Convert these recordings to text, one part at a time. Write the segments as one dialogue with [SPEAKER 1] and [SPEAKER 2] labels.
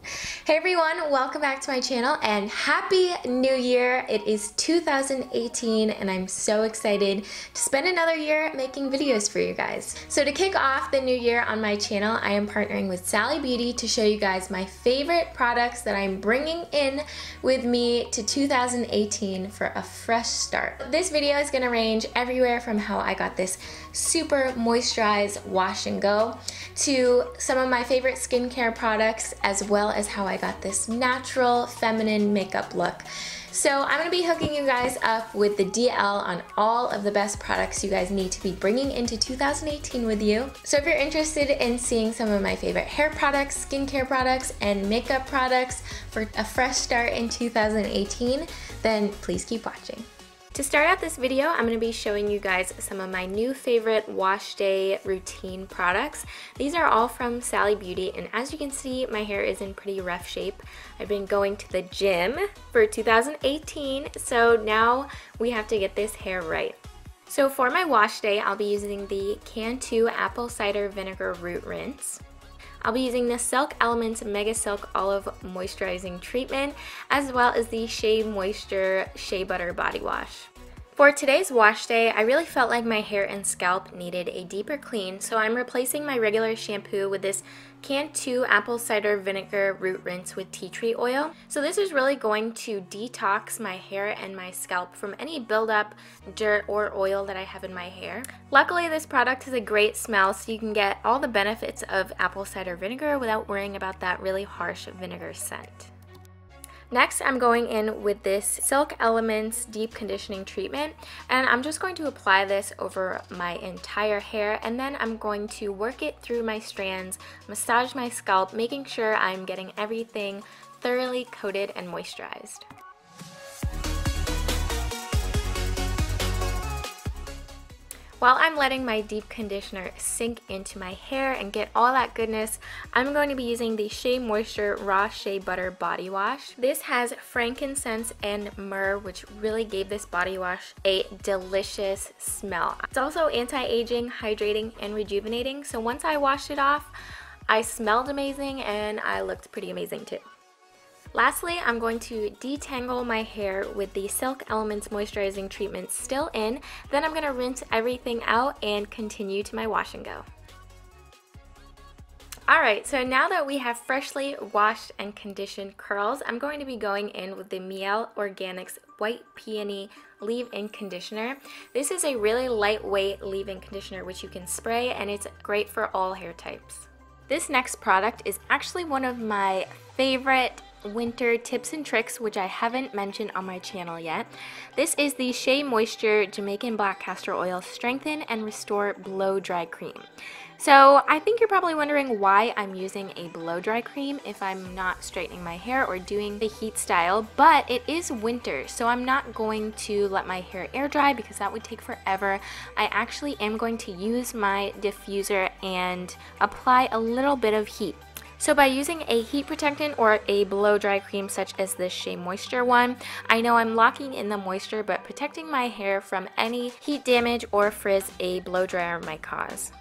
[SPEAKER 1] Hey everyone, welcome back to my channel and Happy New Year! It is 2018 and I'm so excited to spend another year making videos for you guys. So to kick off the new year on my channel, I am partnering with Sally Beauty to show you guys my favorite products that I'm bringing in with me to 2018 for a fresh start. This video is going to range everywhere from how I got this super moisturized wash and go to some of my favorite skincare products, as well as how I got this natural feminine makeup look. So I'm going to be hooking you guys up with the DL on all of the best products you guys need to be bringing into 2018 with you. So if you're interested in seeing some of my favorite hair products, skincare products, and makeup products for a fresh start in 2018, then please keep watching. To start out this video, I'm going to be showing you guys some of my new favorite wash day routine products. These are all from Sally Beauty, and as you can see, my hair is in pretty rough shape. I've been going to the gym for 2018, so now we have to get this hair right. So for my wash day, I'll be using the Cantu Apple Cider Vinegar Root Rinse. I'll be using the Silk Elements Mega Silk Olive Moisturizing Treatment, as well as the Shea Moisture Shea Butter Body Wash. For today's wash day, I really felt like my hair and scalp needed a deeper clean, so I'm replacing my regular shampoo with this Cantu Apple Cider Vinegar Root Rinse with tea tree oil. So this is really going to detox my hair and my scalp from any buildup, dirt, or oil that I have in my hair. Luckily, this product has a great smell, so you can get all the benefits of apple cider vinegar without worrying about that really harsh vinegar scent. Next, I'm going in with this Silk Elements Deep Conditioning Treatment, and I'm just going to apply this over my entire hair, and then I'm going to work it through my strands, massage my scalp, making sure I'm getting everything thoroughly coated and moisturized. While I'm letting my deep conditioner sink into my hair and get all that goodness, I'm going to be using the Shea Moisture Raw Shea Butter Body Wash. This has frankincense and myrrh, which really gave this body wash a delicious smell. It's also anti-aging, hydrating, and rejuvenating, so once I washed it off, I smelled amazing and I looked pretty amazing too. Lastly, I'm going to detangle my hair with the Silk Elements Moisturizing Treatment still in. Then I'm going to rinse everything out and continue to my wash and go. Alright, so now that we have freshly washed and conditioned curls, I'm going to be going in with the Mielle Organics White Peony Leave-In Conditioner. This is a really lightweight leave-in conditioner which you can spray, and it's great for all hair types. This next product is actually one of my favorite winter tips and tricks, which I haven't mentioned on my channel yet. This is the Shea Moisture Jamaican Black Castor Oil Strengthen and Restore Blow Dry Cream. So I think you're probably wondering why I'm using a blow dry cream if I'm not straightening my hair or doing the heat style, but it is winter, so I'm not going to let my hair air dry because that would take forever. I actually am going to use my diffuser and apply a little bit of heat. So by using a heat protectant or a blow dry cream such as this Shea Moisture one, I know I'm locking in the moisture but protecting my hair from any heat damage or frizz a blow dryer might cause.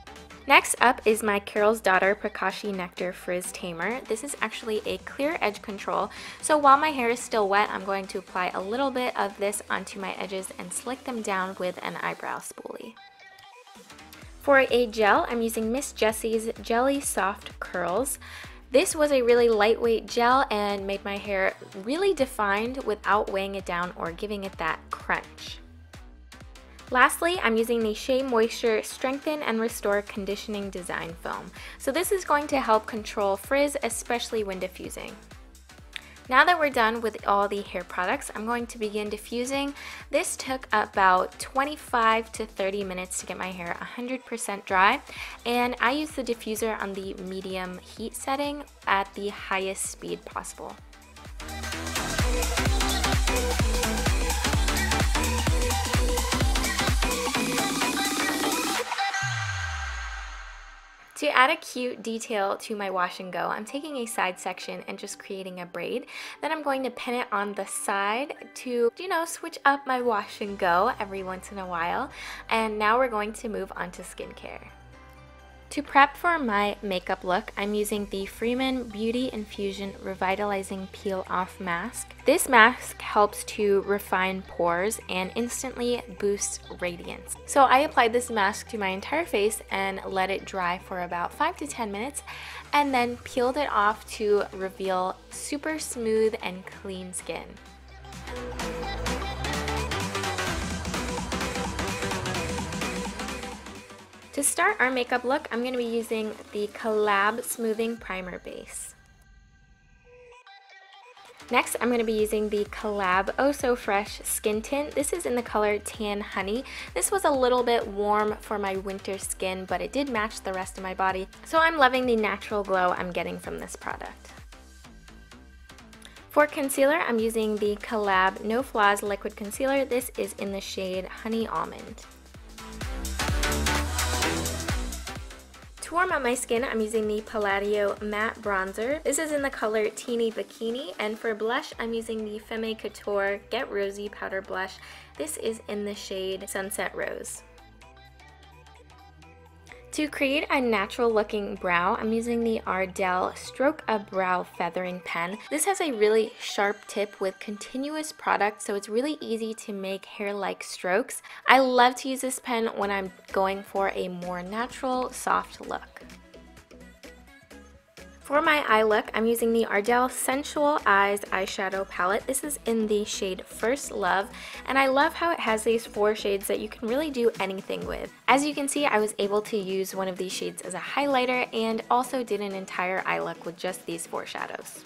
[SPEAKER 1] Next up is my Carol's Daughter Prakashi Nectar Frizz Tamer. This is actually a clear edge control, so while my hair is still wet, I'm going to apply a little bit of this onto my edges and slick them down with an eyebrow spoolie. For a gel, I'm using Miss Jessie's Jelly Soft Curls. This was a really lightweight gel and made my hair really defined without weighing it down or giving it that crunch. Lastly, I'm using the Shea Moisture Strengthen and Restore Conditioning Design Foam. So this is going to help control frizz, especially when diffusing. Now that we're done with all the hair products, I'm going to begin diffusing. This took about 25 to 30 minutes to get my hair 100% dry, and I use the diffuser on the medium heat setting at the highest speed possible. To add a cute detail to my wash and go, I'm taking a side section and just creating a braid. Then I'm going to pin it on the side to, switch up my wash and go every once in a while. And now we're going to move on to skincare. To prep for my makeup look, I'm using the Freeman Beauty Infusion Revitalizing Peel Off Mask. This mask helps to refine pores and instantly boosts radiance. So I applied this mask to my entire face and let it dry for about 5 to 10 minutes and then peeled it off to reveal super smooth and clean skin. To start our makeup look, I'm going to be using the Collab Smoothing Primer Base. Next, I'm going to be using the Collab Oh So Fresh Skin Tint. This is in the color Tan Honey. This was a little bit warm for my winter skin, but it did match the rest of my body. So I'm loving the natural glow I'm getting from this product. For concealer, I'm using the Collab No Flaws Liquid Concealer. This is in the shade Honey Almond. To warm up my skin, I'm using the Palladio Matte Bronzer. This is in the color Teeny Bikini, and for blush, I'm using the Femme Couture Get Rosy Powder Blush. This is in the shade Sunset Rose. To create a natural looking brow, I'm using the Ardell Stroke a Brow Feathering Pen. This has a really sharp tip with continuous product, so it's really easy to make hair-like strokes. I love to use this pen when I'm going for a more natural, soft look. For my eye look, I'm using the Ardell Sensual Eyes Eyeshadow Palette. This is in the shade First Love, and I love how it has these 4 shades that you can really do anything with. As you can see, I was able to use one of these shades as a highlighter and also did an entire eye look with just these 4 shadows.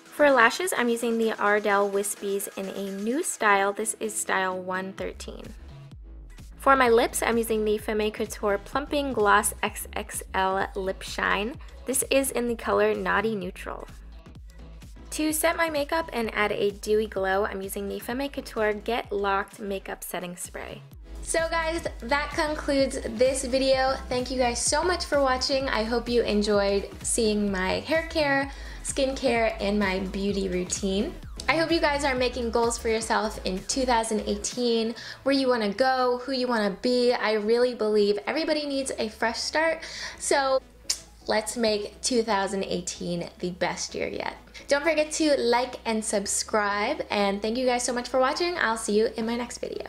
[SPEAKER 1] For lashes, I'm using the Ardell Wispies in a new style. This is style 113. For my lips, I'm using the Femme Couture Plumping Gloss XXL Lip Shine. This is in the color Naughty Neutral. To set my makeup and add a dewy glow, I'm using the Femme Couture Get Locked Makeup Setting Spray. So guys, that concludes this video. Thank you guys so much for watching. I hope you enjoyed seeing my hair care, skincare, and my beauty routine. I hope you guys are making goals for yourself in 2018, where you want to go, who you want to be. I really believe everybody needs a fresh start, so let's make 2018 the best year yet. Don't forget to like and subscribe, and thank you guys so much for watching. I'll see you in my next video.